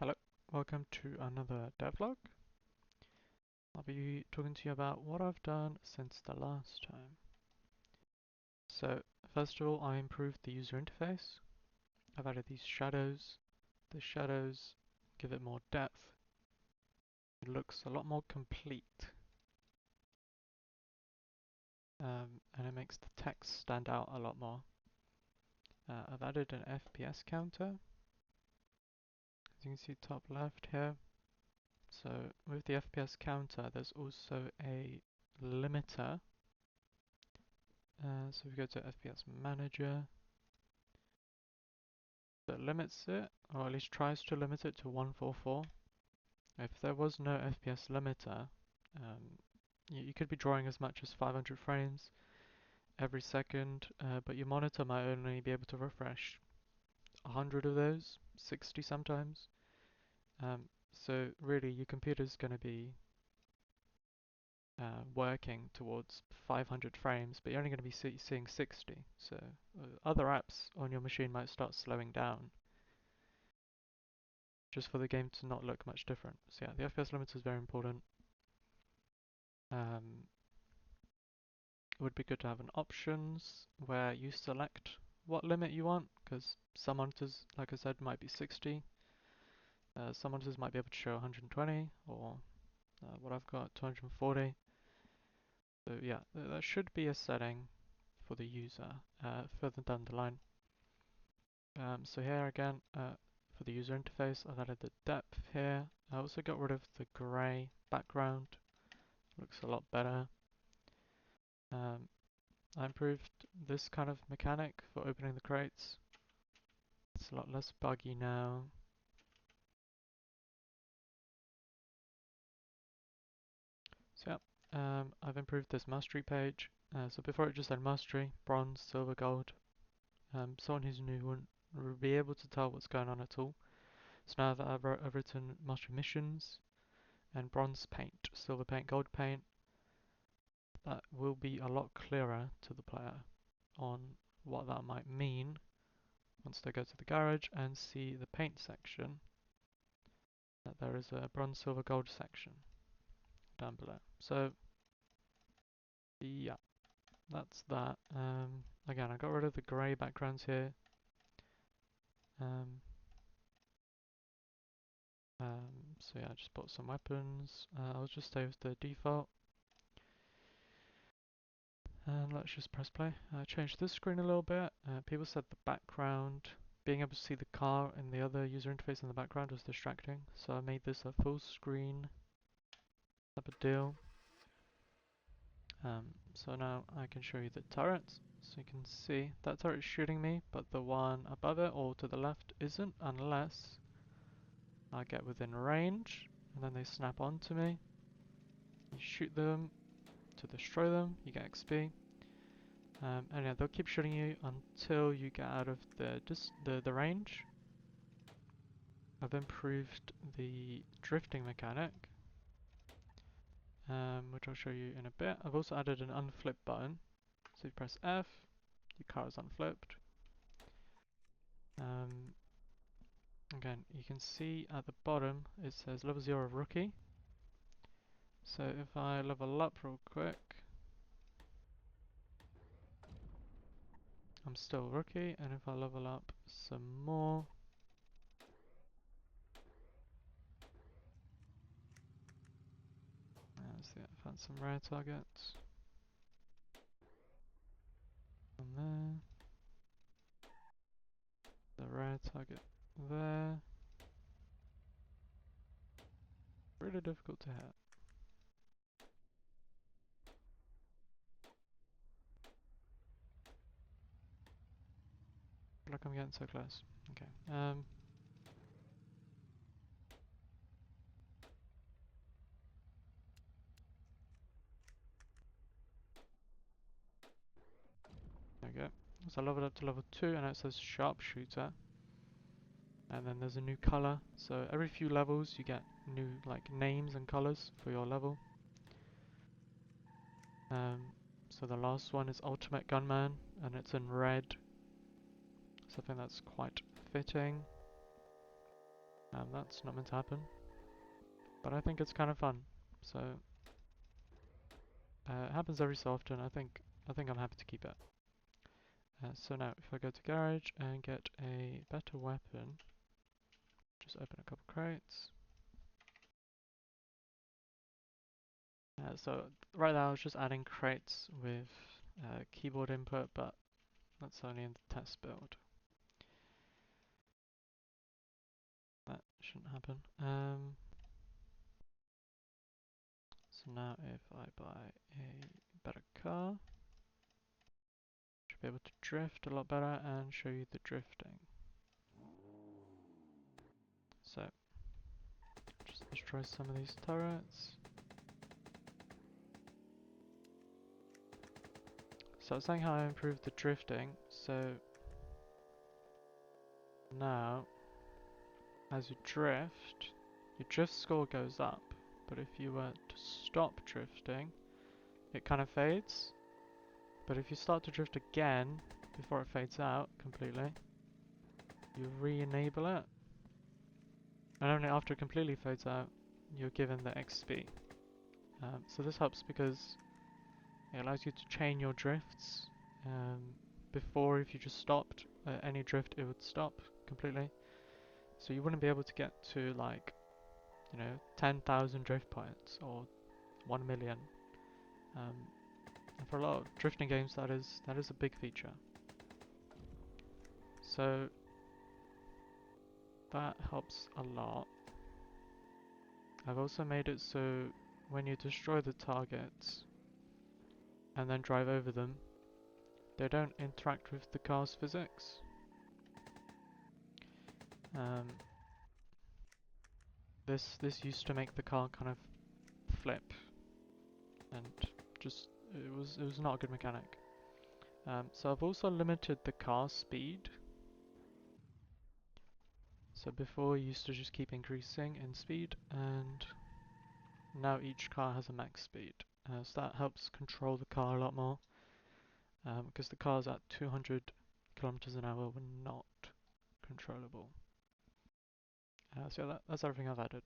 Hello, welcome to another devlog. I'll be talking to you about what I've done since the last time. So, first of all, I improved the user interface. I've added these shadows. The shadows give it more depth. It looks a lot more complete. And it makes the text stand out a lot more. I've added an FPS counter. As you can see top left here. So with the FPS counter, there's also a limiter. So if we go to FPS Manager, that limits it, or at least tries to limit it to 144. If there was no FPS limiter, you could be drawing as much as 500 frames every second, but your monitor might only be able to refresh 100 of those, 60 sometimes. So really, your computer's going to be working towards 500 frames, but you're only going to be seeing 60. So other apps on your machine might start slowing down just for the game to not look much different. So yeah, the FPS limiter is very important. It would be good to have an options where you select what limit you want, because some monitors, like I said, might be 60. Some monitors might be able to show 120, or what I've got, 240. So yeah, there should be a setting for the user further down the line. So here again, for the user interface, I've added the depth here. I also got rid of the grey background. Looks a lot better. I improved this kind of mechanic for opening the crates. It's a lot less buggy now. So yeah, I've improved this mastery page. So before it just said mastery, bronze, silver, gold. Someone who's new wouldn't be able to tell what's going on at all. So now that I've written mastery missions and bronze paint, silver paint, gold paint, that will be a lot clearer to the player on what that might mean once they go to the garage and see the paint section, that there is a bronze, silver, gold section down below. So yeah, that's that. Again, I got rid of the grey backgrounds here. So yeah, I just bought some weapons. I'll just stay with the default. And let's just press play. I changed this screen a little bit. People said the background, being able to see the car in the other user interface in the background was distracting. So I made this a full screen type of deal. So now I can show you the turrets. So you can see that turret is shooting me, but the one above it or to the left isn't, unless I get within range and then they snap onto me. You shoot them to destroy them, you get XP. And yeah, they'll keep shooting you until you get out of the range. I've improved the drifting mechanic, which I'll show you in a bit. I've also added an unflip button. So you press F, your car is unflipped. Again, you can see at the bottom it says level 0 rookie. So if I level up real quick, I'm still rookie, and if I level up some more, let's see, I found some rare targets. And there. The rare target there. Really difficult to hit. Feel like I'm getting so close. Okay. There we go. So I leveled up to level 2 and it says sharpshooter. And then there's a new color. So every few levels you get new like names and colors for your level. So the last one is Ultimate Gunman and it's in red. Something that's quite fitting. That's not meant to happen, but I think it's kind of fun. So it happens every so often. I think I'm happy to keep it. So now, if I go to garage and get a better weapon, just open a couple crates. So right now I was just adding crates with keyboard input, but that's only in the test build. That shouldn't happen. So now if I buy a better car, should be able to drift a lot better and show you the drifting. So just destroy some of these turrets. So I was saying how I improved the drifting. So now as you drift, your drift score goes up, but if you were to stop drifting, it kind of fades. But if you start to drift again before it fades out completely, you re-enable it, and only after it completely fades out, you're given the XP. So this helps because it allows you to chain your drifts. Before, if you just stopped any drift, it would stop completely. So you wouldn't be able to get to like, 10,000 drift points or 1 million. And for a lot of drifting games, that is a big feature. So that helps a lot. I've also made it so when you destroy the targets and then drive over them, they don't interact with the car's physics. This used to make the car kind of flip, and just it was not a good mechanic. So I've also limited the car speed. So before you used to just keep increasing in speed, and now each car has a max speed. So that helps control the car a lot more, because the cars at 200 kilometers an hour were not controllable. So yeah, that's everything I've added.